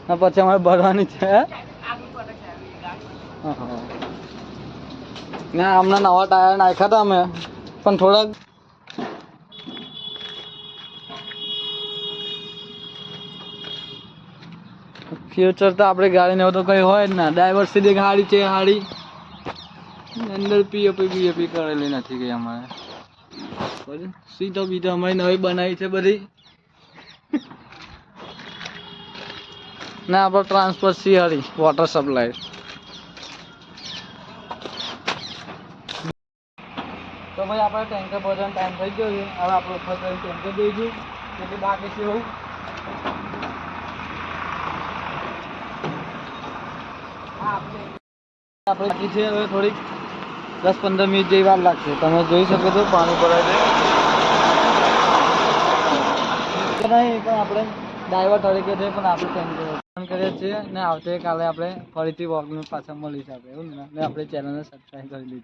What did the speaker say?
પછી અમારે ભરવાની છે ના હમણાં નવા ટાયર નાખ્યા હતા અમે પણ થોડાક ફ્યુચર તો આપણે ગાડીને તો કઈ હોય જ ના ડ્રાઈવર સીધી ગાડી છે ગાડી અંદર પીએપી કરેલી નથી ગઈ અમારે સીધો બીજો અમારી નવી બનાવી છે બધી ના આપણે ટ્રાન્સફર સિયારી વોટર સપ્લાય તો ભાઈ આપણે ટેન્કર ભરવાનો ટાઈમ થઈ ગયો છે હવે આપણે ઉપર ટેન્કર દઈશું એટલે બાકી છે એવું આપણે બાકી છે હવે થોડીક 10-15 મિનિટ જેવી વાર લાગશે તમે જોઈ શકો છો પાણી ભરાય છે નહીં પણ આપણે ડ્રાઈવર તરીકે છે પણ આપણે ટેન્કર કરીએ છીએ ને આવતીકાલે આપણે ફરીથી વોકની પાછા મળીશું આપણે એવું ને આપણે ચેનલને સબસ્ક્રાઈબ કરી લીધું